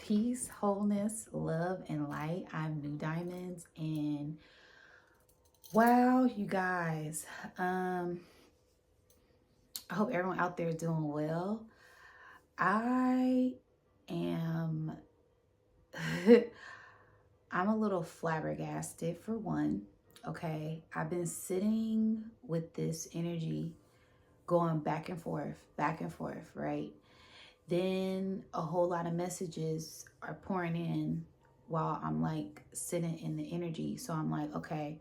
Peace, wholeness, love, and light. I'm Nudiamonds, and wow, you guys. I hope everyone out there is doing well. I am I'm a little flabbergasted for one. Okay. I've been sitting with this energy going back and forth, right? Then a whole lot of messages are pouring in while I'm like sitting in the energy. So I'm like, okay,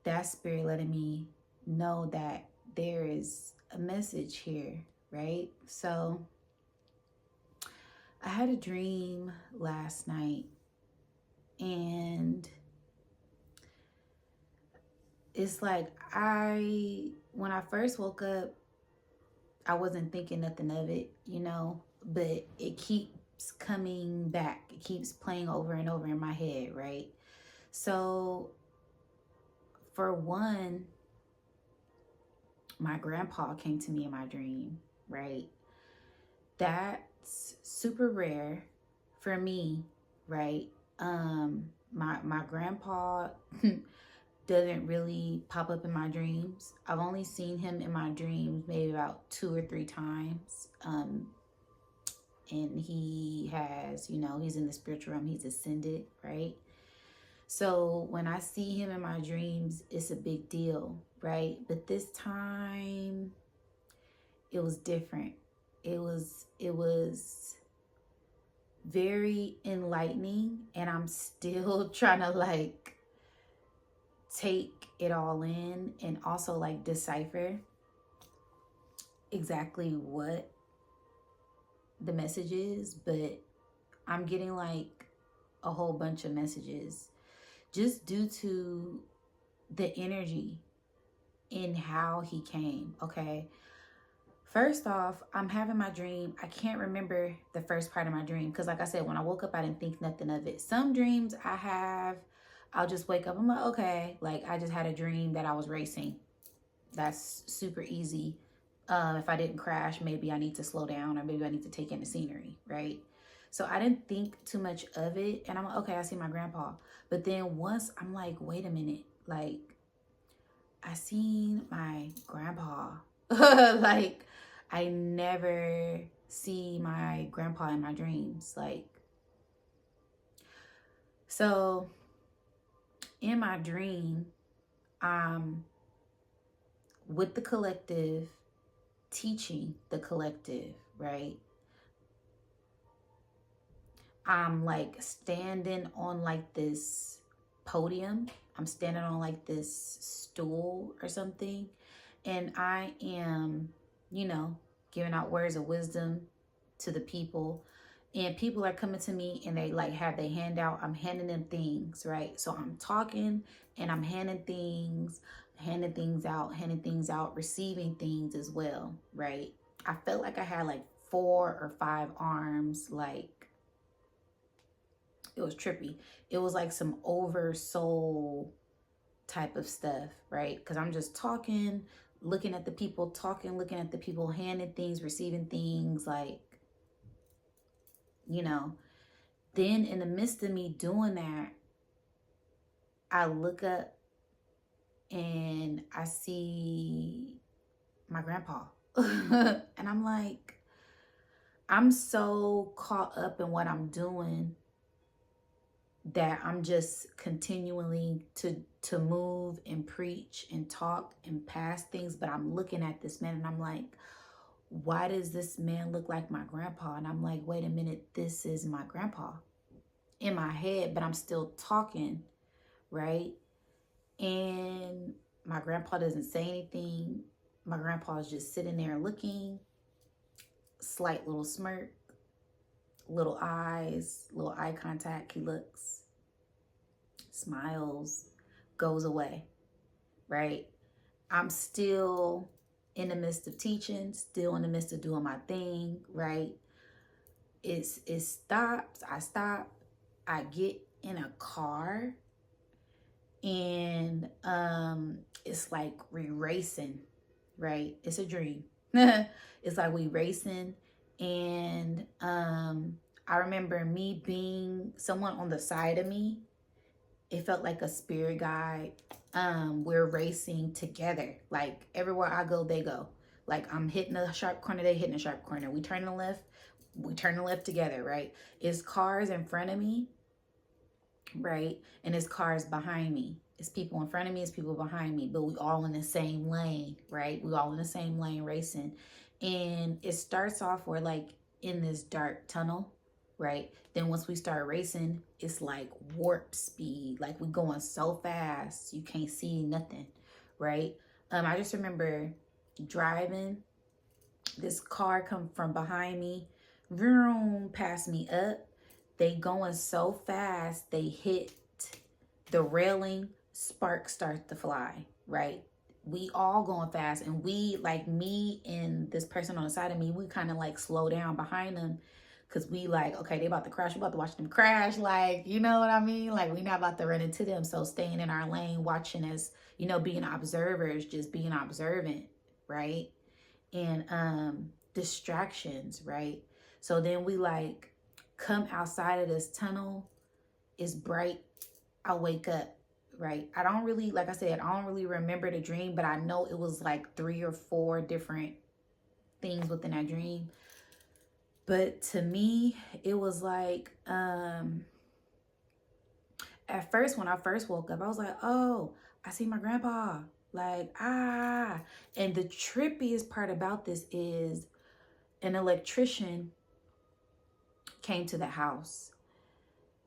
that's spirit letting me know that there is a message here, right? So I had a dream last night, and it's like when I first woke up, I wasn't thinking nothing of it, but it keeps coming back. It keeps playing over and over in my head, right? So, for one, my grandpa came to me in my dream, right? That's super rare for me, right? My grandpa doesn't really pop up in my dreams. I've only seen him in my dreams maybe about 2 or 3 times. And he has, he's in the spiritual realm, he's ascended, right? So when I see him in my dreams, it's a big deal, right? But this time it was different. It was very enlightening, and I'm still trying to like take it all in and also like decipher exactly what the message is, but I'm getting like a whole bunch of messages just due to the energy in how he came. Okay. First off, I'm having my dream. I can't remember the first part of my dream because, like I said, when I woke up, I didn't think nothing of it. Some dreams I have, I'll just wake up. I'm like, okay, like I just had a dream that I was racing. That's super easy. If I didn't crash, maybe I need to slow down or maybe I need to take in the scenery, right? So I didn't think too much of it. And I'm like, okay, I see my grandpa. But then once I'm like, wait a minute, like I seen my grandpa. Like I never see my grandpa in my dreams. Like, so in my dream, I'm with the collective, teaching the collective, right? I'm like standing on like this podium. I'm standing on like this stool or something. And I am, you know, giving out words of wisdom to the people. And people are coming to me and they like have their hand out. I'm handing them things, right? So I'm talking and I'm handing things out, receiving things as well, right? I felt like I had like 4 or 5 arms, like it was trippy. It was like some over soul type of stuff, right? Because I'm just talking, looking at the people, talking, looking at the people, handing things, receiving things, like, you know. Then in the midst of me doing that, I look up and I see my grandpa. And I'm like, I'm so caught up in what I'm doing that I'm just continually to move and preach and talk and pass things, but I'm looking at this man and I'm like, why does this man look like my grandpa? And I'm like, wait a minute, this is my grandpa in my head, but I'm still talking, right? And my grandpa doesn't say anything. My grandpa is just sitting there looking, slight little smirk, little eyes, little eye contact. He looks, smiles, goes away, right? I'm still in the midst of teaching, still in the midst of doing my thing, right? It stops. I stop. I get in a car, and it's like we racing, right? It's a dream. It's like we racing, and I remember me being someone on the side of me. It felt like a spirit guide. We're racing together. Like everywhere I go, they go. Like I'm hitting a sharp corner, they hitting a sharp corner. We turn the left, we turn the left together, right? It's cars in front of me, right? And it's cars behind me. It's people in front of me, it's people behind me, but we all in the same lane, right? We all in the same lane racing. And it starts off, we're like in this dark tunnel, right? Then once we start racing, it's like warp speed. Like we going so fast, you can't see nothing, right? I just remember driving, this car come from behind me, vroom, past me up. They going so fast, they hit the railing, sparks start to fly, right? We all going fast, and we, like me and this person on the side of me, we kind of like slow down behind them, because we like, okay, they about to crash, we about to watch them crash, like, you know what I mean? Like, we not about to run into them. So staying in our lane, watching us, you know, being observers, just being observant, right? And distractions, right? So then we like come outside of this tunnel, it's bright, I wake up, right? I don't really, like I said, I don't really remember the dream, but I know it was like 3 or 4 different things within that dream. But to me, it was like, at first, when I first woke up, I was like, oh, I see my grandpa. Like, ah. And the trippiest part about this is an electrician came to the house.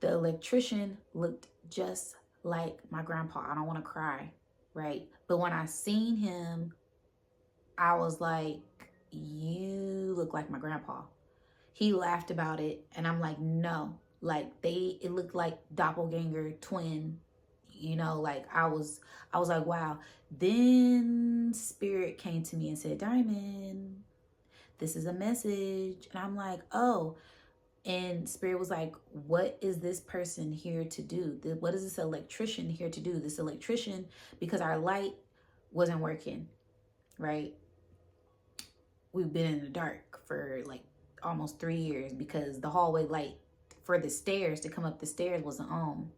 The electrician looked just like my grandpa. I don't want to cry, right? But when I seen him, I was like, you look like my grandpa. He laughed about it, and I'm like, no. Like it looked like doppelganger twin, you know, like I was like, wow. Then spirit came to me and said, Diamond, this is a message. And I'm like, oh. And spirit was like, what is this person here to do? What is this electrician here to do? This electrician, because our light wasn't working, right? We've been in the dark for like almost 3 years because the hallway light for the stairs to come up the stairs wasn't on,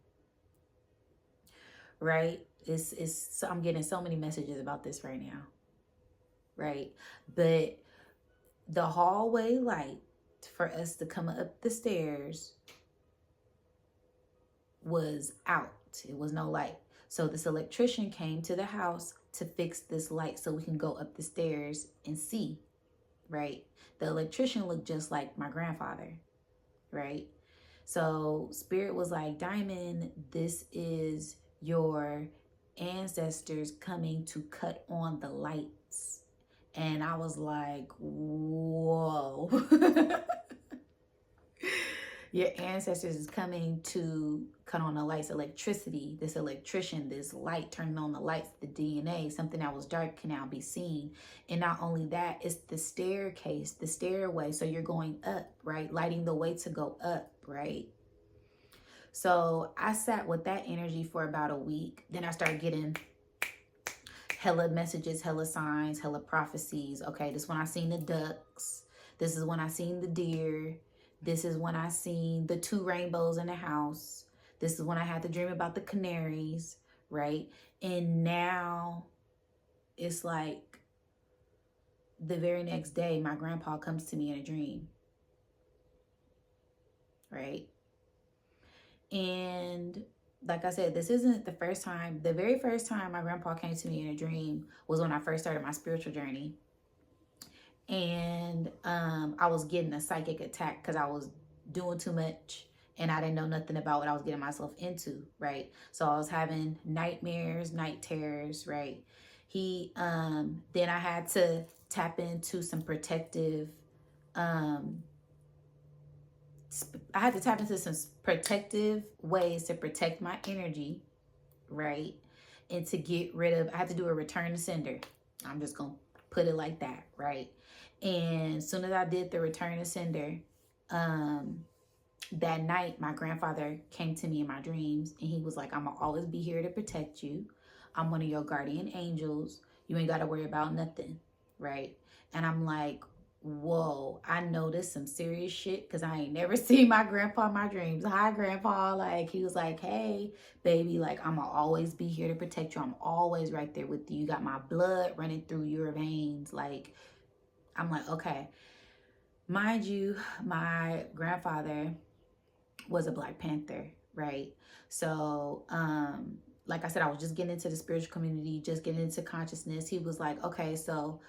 right? It's I'm getting so many messages about this right now, right? But the hallway light for us to come up the stairs was out. It was no light. So this electrician came to the house to fix this light so we can go up the stairs and see, right? The electrician looked just like my grandfather, right? So spirit was like, Diamond, this is your ancestors coming to cut on the lights. And I was like, whoa. Your ancestors is coming to cut on the lights, electricity, this electrician, this light, turning on the lights, the DNA, something that was dark can now be seen. And not only that, it's the staircase, the stairway. So you're going up, right? Lighting the way to go up, right? So I sat with that energy for about a week. Then I started getting hella messages, hella signs, hella prophecies. Okay, this is when I seen the ducks. This is when I seen the deer. This is when I seen the 2 rainbows in the house. This is when I had the dream about the canaries, right? And now it's like the very next day, my grandpa comes to me in a dream, right? And like I said, this isn't the first time. The very first time my grandpa came to me in a dream was when I first started my spiritual journey. And I was getting a psychic attack because I was doing too much and I didn't know nothing about what I was getting myself into, right? So I was having nightmares, night terrors, right? Then I had to tap into some protective, I had to tap into some protective ways to protect my energy, right? And to get rid of, I had to do a return to sender. I'm just going to put it like that, right? And as soon as I did the return to sender, that night, my grandfather came to me in my dreams and he was like, I'm gonna always be here to protect you. I'm one of your guardian angels. You ain't got to worry about nothing, right? And I'm like, whoa, I know this some serious shit because I ain't never seen my grandpa in my dreams. Hi, grandpa. Like, he was like, hey, baby, like, I'm gonna always be here to protect you. I'm always right there with you. You got my blood running through your veins. Like, I'm like, okay. Mind you, my grandfather was a Black Panther, right? So, like I said, I was just getting into the spiritual community, just getting into consciousness. He was like, okay, so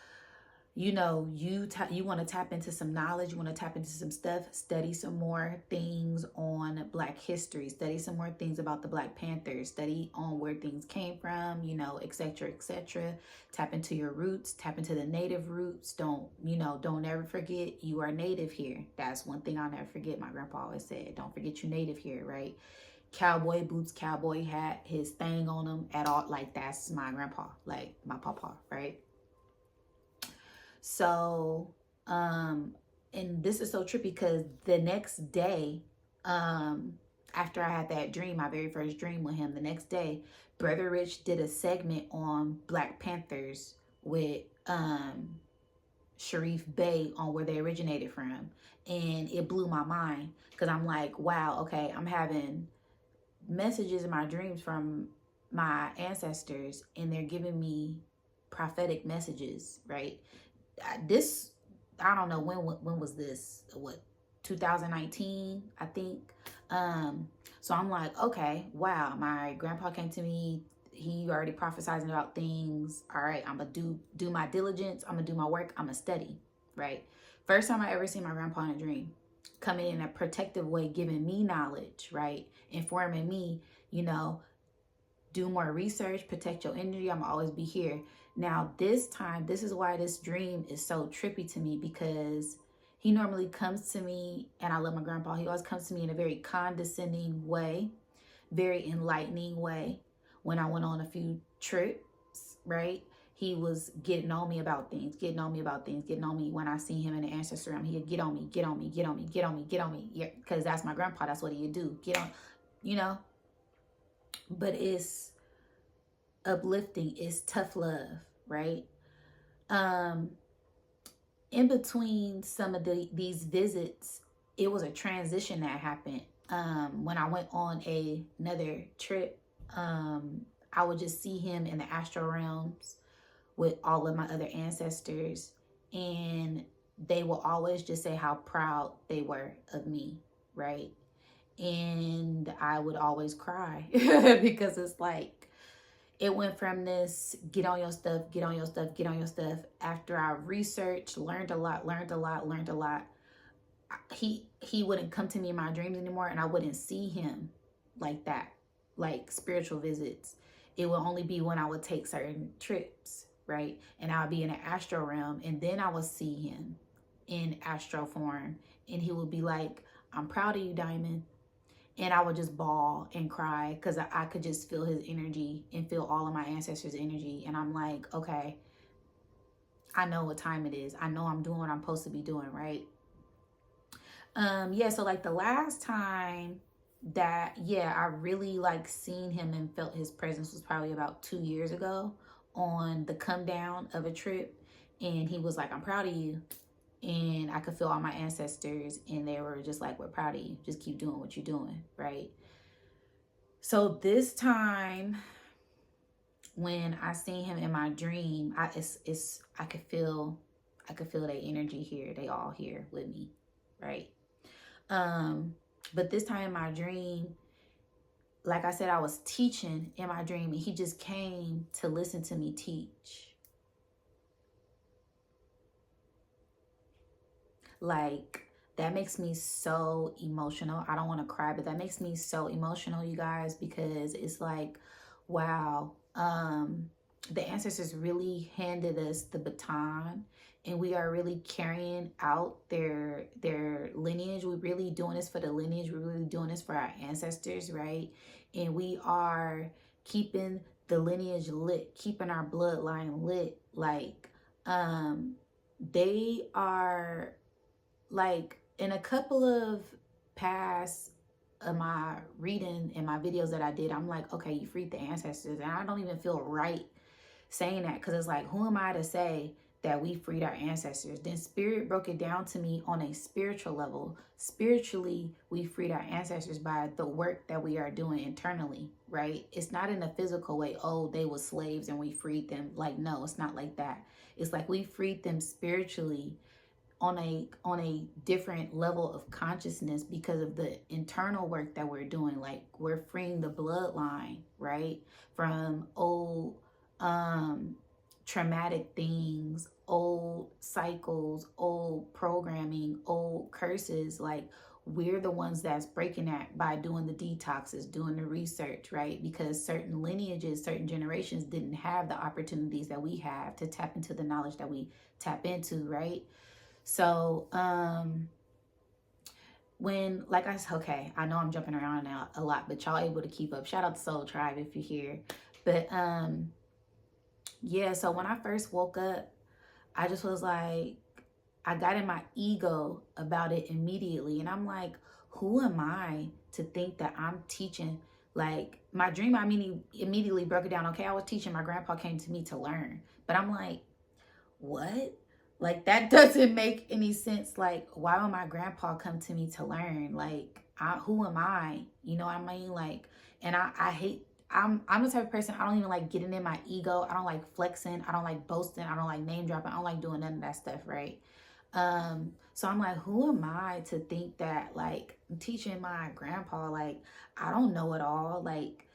you know, you want to tap into some knowledge, you want to tap into some stuff, study some more things on Black history, study some more things about the Black Panthers, study on where things came from, you know, etc., etc. Tap into your roots, tap into the native roots. Don't ever forget you are native here. That's one thing I'll never forget. My grandpa always said, don't forget you native here, right? Cowboy boots, cowboy hat, his thing on him at all. Like, that's my grandpa, like my papa, right? So, and this is so trippy because the next day, after I had that dream, my very first dream with him, the next day, Brother Rich did a segment on Black Panthers with Sharif Bey on where they originated from. And it blew my mind because I'm like, wow, okay, I'm having messages in my dreams from my ancestors and they're giving me prophetic messages, right? This, I don't know when was this, what, 2019, I think. So I'm like, okay, wow, my grandpa came to me, he already prophesizing about things. All right, I'm gonna do my diligence, I'm gonna do my work, I'm gonna study, right? First time I ever seen my grandpa in a dream, coming in a protective way, giving me knowledge, right? Informing me, you know, do more research, protect your energy, I'm always be here. Now this time, this is why this dream is so trippy to me, because he normally comes to me, and I love my grandpa, he always comes to me in a very condescending way, very enlightening way. When I went on a few trips, right, he was getting on me about things, getting on me about things, getting on me. When I see him in the ancestor realm, he'd get on me, get on me, get on me, get on me, get on me. Yeah, because that's my grandpa, that's what he'd do, get on, you know. But it's uplifting, it's tough love, right? In between some of these visits, it was a transition that happened. When I went on another trip, I would just see him in the astral realms with all of my other ancestors, and they will always just say how proud they were of me, right? And I would always cry because it's like, it went from this get on your stuff, get on your stuff, get on your stuff. After I researched, learned a lot, he wouldn't come to me in my dreams anymore, and I wouldn't see him like that, like spiritual visits. It would only be when I would take certain trips, right? And I would be in an astral realm, and then I would see him in astral form, and he would be like, I'm proud of you, Diamond. And I would just bawl and cry because I could just feel his energy and feel all of my ancestors' energy. And I'm like, okay, I know what time it is. I know I'm doing what I'm supposed to be doing, right? Yeah, so like the last time that, yeah, I really like seen him and felt his presence was probably about 2 years ago on the come down of a trip. And he was like, I'm proud of you. And I could feel all my ancestors, and they were just like, we're proud of you. Just keep doing what you're doing, right? So this time, when I seen him in my dream, I could feel their energy here. They all here with me, right? But this time in my dream, like I said, I was teaching in my dream, and he just came to listen to me teach. Like, that makes me so emotional. I don't want to cry, but that makes me so emotional, you guys, because it's like, wow, the ancestors really handed us the baton, and we are really carrying out their lineage. We're really doing this for the lineage. We're really doing this for our ancestors, right? And we are keeping the lineage lit, keeping our bloodline lit. Like, they are, like, in a couple of past of my reading and my videos that I did, I'm like, okay, you freed the ancestors. And I don't even feel right saying that, because it's like, who am I to say that we freed our ancestors. Then Spirit broke it down to me on a spiritual level. Spiritually, we freed our ancestors by the work that we are doing internally, right? It's not in a physical way, oh, they were slaves and we freed them. Like, no, it's not like that. It's like we freed them spiritually on a different level of consciousness because of the internal work that we're doing. Like, we're freeing the bloodline, right, from old traumatic things, old cycles, old programming, old curses. Like, we're the ones that's breaking that by doing the detoxes, doing the research, right? Because certain lineages, certain generations didn't have the opportunities that we have to tap into the knowledge that we tap into, right? So, when, like I said, okay, I know I'm jumping around now a lot, but y'all able to keep up. Shout out to Soul Tribe if you're here. But, yeah, so when I first woke up, I just was like, I got in my ego about it immediately. And I'm like, who am I to think that I'm teaching? Like, my dream, I immediately broke it down. Okay, I was teaching. My grandpa came to me to learn. But I'm like, what? Like, that doesn't make any sense. Like, why would my grandpa come to me to learn? Like, who am I? You know what I mean? Like, and I hate, I'm the type of person, I don't even like getting in my ego. I don't like flexing. I don't like boasting. I don't like name dropping. I don't like doing none of that stuff, right? So I'm like, who am I to think that, like, I'm teaching my grandpa, like, I don't know it all, like,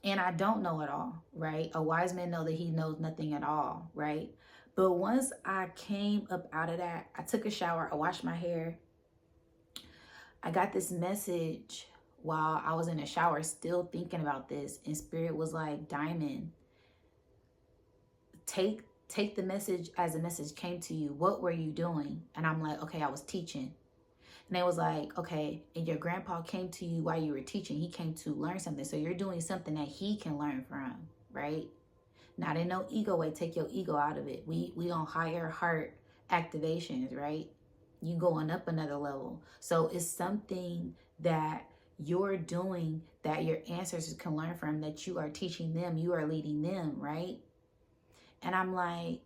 and I don't know it all, right? A wise man know that he knows nothing at all, right? But once I came up out of that, I took a shower, I washed my hair. I got this message while I was in the shower, still thinking about this, and Spirit was like, Diamond, take the message as the message came to you. What were you doing? And I'm like, okay, I was teaching. And it was like, okay, and your grandpa came to you while you were teaching. He came to learn something. So you're doing something that he can learn from, right? Not in no ego way. Take your ego out of it. We on higher heart activations, right? You going up another level. So it's something that you're doing that your ancestors can learn from, that you are teaching them, you are leading them, right? And I'm like,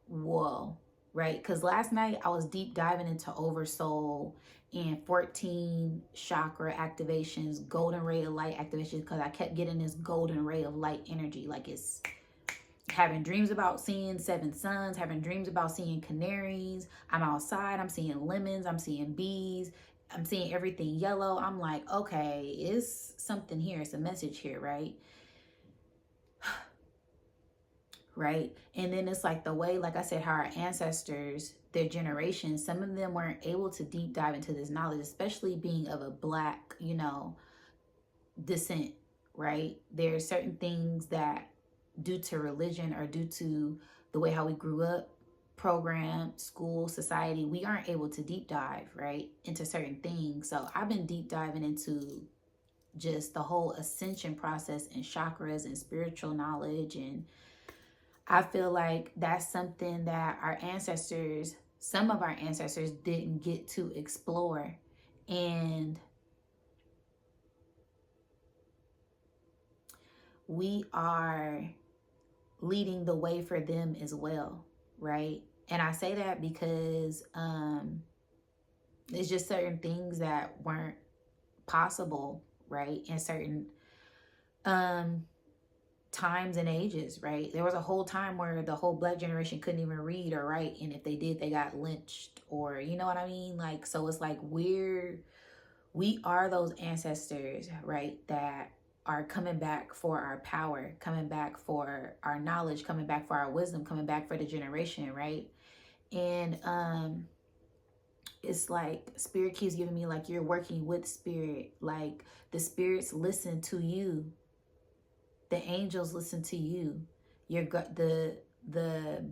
whoa, right? Because last night I was deep diving into Oversoul and 14 chakra activations, golden ray of light activations, because I kept getting this golden ray of light energy. Like, it's having dreams about seeing seven suns, having dreams about seeing canaries. I'm outside, I'm seeing lemons, I'm seeing bees, I'm seeing everything yellow. I'm like, okay, it's something here, it's a message here, right? Right? And then it's like the way, like I said, how our ancestors, their generations, some of them weren't able to deep dive into this knowledge, especially being of a Black, descent, right? There are certain things that, due to religion or due to the way how we grew up, program, school, society, we aren't able to deep dive, right, into certain things. So I've been deep diving into just the whole ascension process and chakras and spiritual knowledge, and I feel like that's something that our ancestors, some of our ancestors, didn't get to explore. And we are leading the way for them as well, right? And I say that because it's just certain things that weren't possible, right? In certain times and ages, right? There was a whole time where the whole Black generation couldn't even read or write, and if they did, they got lynched, or you know what I mean? Like, so it's like we are those ancestors, right, that are coming back for our power, coming back for our knowledge, coming back for our wisdom, coming back for the generation, right? And it's like Spirit keeps giving me, like, you're working with Spirit, like the spirits listen to you, the angels listen to you, the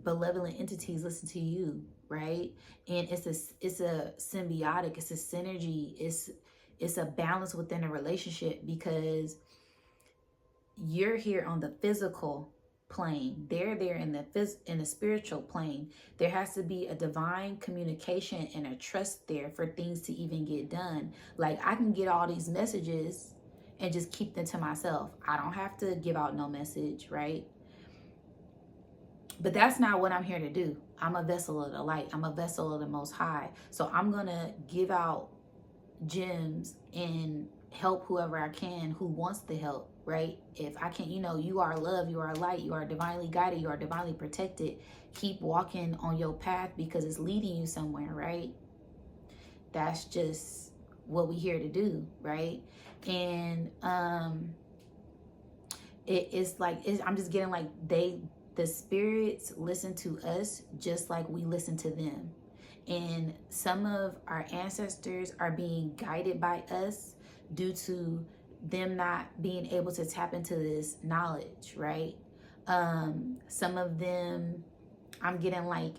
benevolent entities listen to you, right? And it's a symbiotic, it's a synergy, it's a balance within a relationship, because you're here on the physical plane, they're there in the spiritual plane. There has to be a divine communication and a trust there for things to even get done. Like, I can get all these messages and just keep them to myself. I don't have to give out no message, right? But that's not what I'm here to do. I'm a vessel of the light. I'm a vessel of the Most High. So I'm going to give out gems and help whoever I can who wants the help, right? If I can, you are love, you are light, you are divinely guided, you are divinely protected. Keep walking on your path because it's leading you somewhere, right? That's just what we here to do, right? And it's like I'm just getting like the spirits listen to us just like we listen to them. And some of our ancestors are being guided by us due to them not being able to tap into this knowledge, right? Some of them, I'm getting like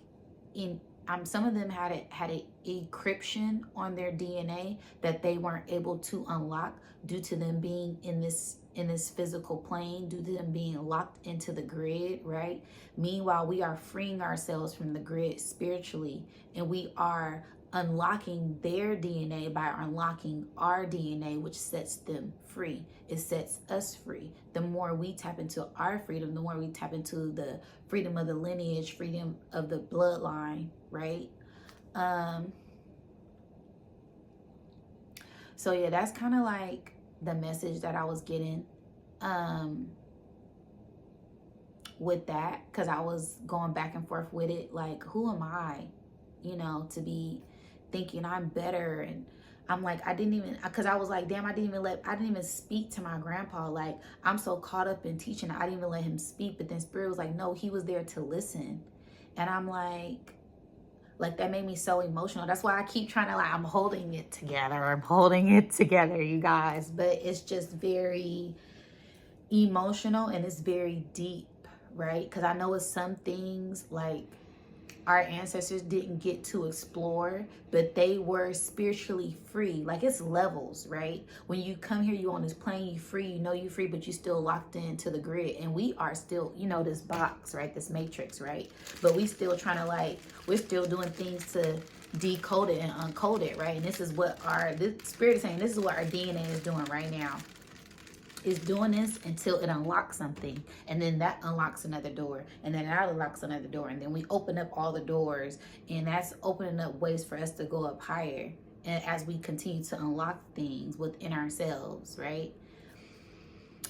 in some of them had a encryption on their DNA that they weren't able to unlock due to them being in this physical plane, due to them being locked into the grid, right? Meanwhile, we are freeing ourselves from the grid spiritually, and we are unlocking their DNA by unlocking our DNA, which sets them free. It sets us free. The more we tap into our freedom, the more we tap into the freedom of the lineage, freedom of the bloodline, right? So yeah, that's kind of like the message that I was getting with that, because I was going back and forth with it, like, who am I, to be thinking I'm better. And I'm like, I didn't even, because I was like, damn, I didn't even speak to my grandpa. Like, I'm so caught up in teaching, I didn't even let him speak. But then Spirit was like, no, he was there to listen. And I'm like that made me so emotional. That's why I keep trying to, like, I'm holding it together, you guys. But it's just very emotional and it's very deep, right? Because I know it's some things like our ancestors didn't get to explore, but they were spiritually free. Like, it's levels, right? When you come here, you on this plane, you free, you free, but you still locked into the grid. And we are still, this box, right? This matrix, right? But we still trying to, we're still doing things to decode it and uncode it, right? And this is what this Spirit is saying, this is what our DNA is doing right now. Is doing this until it unlocks something, and then that unlocks another door, and then that unlocks another door, and then we open up all the doors, and that's opening up ways for us to go up higher. And as we continue to unlock things within ourselves, right?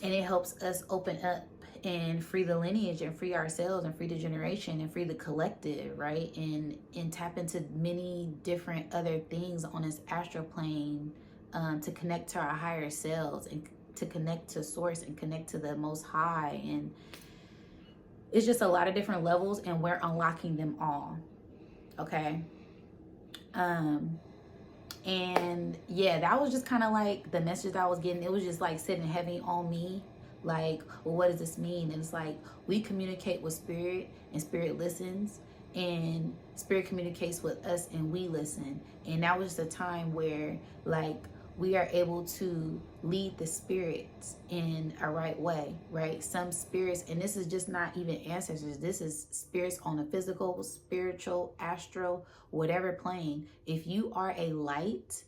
And it helps us open up and free the lineage and free ourselves and free the generation and free the collective, right? And tap into many different other things on this astral plane, to connect to our higher selves and to connect to source and connect to the Most High. And it's just a lot of different levels, and we're unlocking them all, okay? And yeah, that was just kind of like the message that I was getting. It was just like sitting heavy on me, like, well, what does this mean? And it's like, we communicate with Spirit, and Spirit listens, and Spirit communicates with us, and we listen. And that was the time where, like, we are able to lead the spirits in a right way, right? Some spirits, and this is just not even ancestors, this is spirits on a physical, spiritual, astral, whatever plane. If you are a light,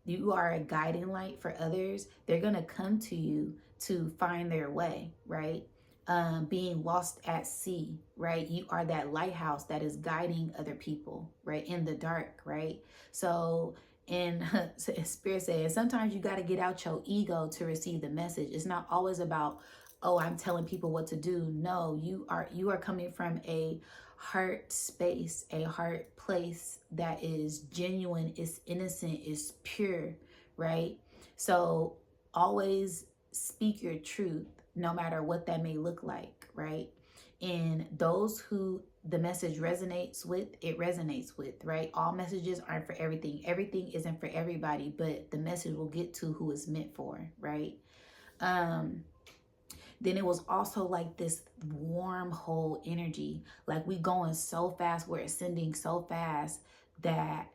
you are a guiding light for others, they're gonna come to you to find their way, right? Being lost at sea, right? You are that lighthouse that is guiding other people, right? In the dark, right? So, and Spirit says, sometimes you got to get out your ego to receive the message. It's not always about, oh, I'm telling people what to do. No, you are coming from a heart space, a heart place that is genuine, is innocent, is pure, right? So always speak your truth, no matter what that may look like, right? And those who the message resonates with, it resonates with, right? All messages aren't for everything. Everything isn't for everybody, but the message will get to who it's meant for, right? Then it was also like this wormhole energy. Like, we going so fast, we're ascending so fast that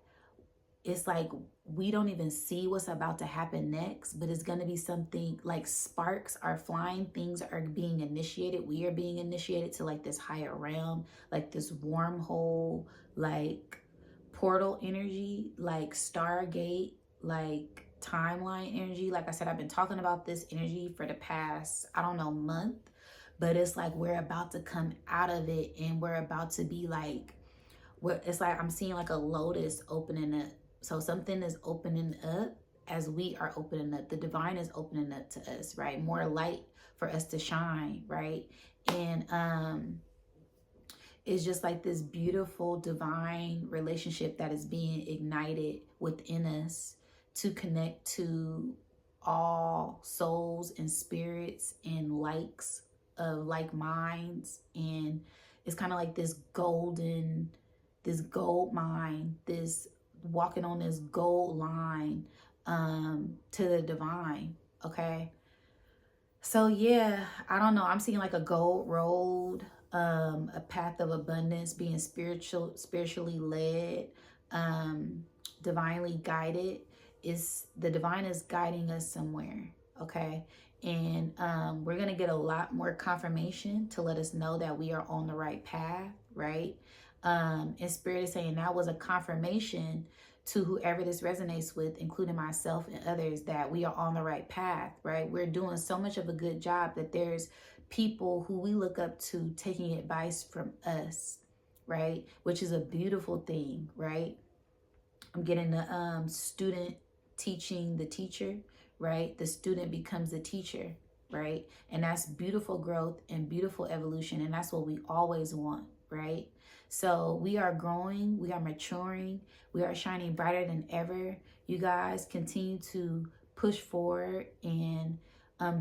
it's like we don't even see what's about to happen next, but it's going to be something like sparks are flying, things are being initiated, we are being initiated to like this higher realm, like this wormhole, like portal energy, like Stargate, like timeline energy. Like I said, I've been talking about this energy for the past, I don't know, month, but it's like we're about to come out of it, and we're about to be like, it's like I'm seeing like a lotus opening up. So something is opening up as we are opening up. The divine is opening up to us, right? More light for us to shine, right? And it's just like this beautiful divine relationship that is being ignited within us to connect to all souls and spirits and likes of like minds. And it's kind of like this gold mine, this walking on this gold line to the divine. Okay, so yeah, I don't know, I'm seeing like a gold road, a path of abundance, being spiritually led, um divinely guided. Is the divine is guiding us somewhere. Okay, and we're gonna get a lot more confirmation to let us know that we are on the right path, right? And spirit is saying that was a confirmation to whoever this resonates with, including myself and others, that we are on the right path, right? We're doing so much of a good job that there's people who we look up to taking advice from us, right? Which is a beautiful thing, right? I'm getting the student teaching the teacher, right? The student becomes the teacher, right? And that's beautiful growth and beautiful evolution. And that's what we always want, right? So we are growing, we are maturing, we are shining brighter than ever. You guys continue to push forward and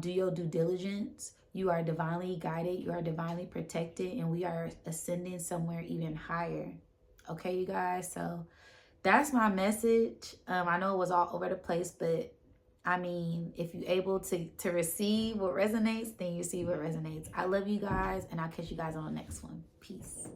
do your due diligence. You are divinely guided, you are divinely protected, and we are ascending somewhere even higher. Okay, you guys? So that's my message. I know it was all over the place, but I mean, if you're able to receive what resonates, then you see what resonates. I love you guys, and I'll catch you guys on the next one. Peace.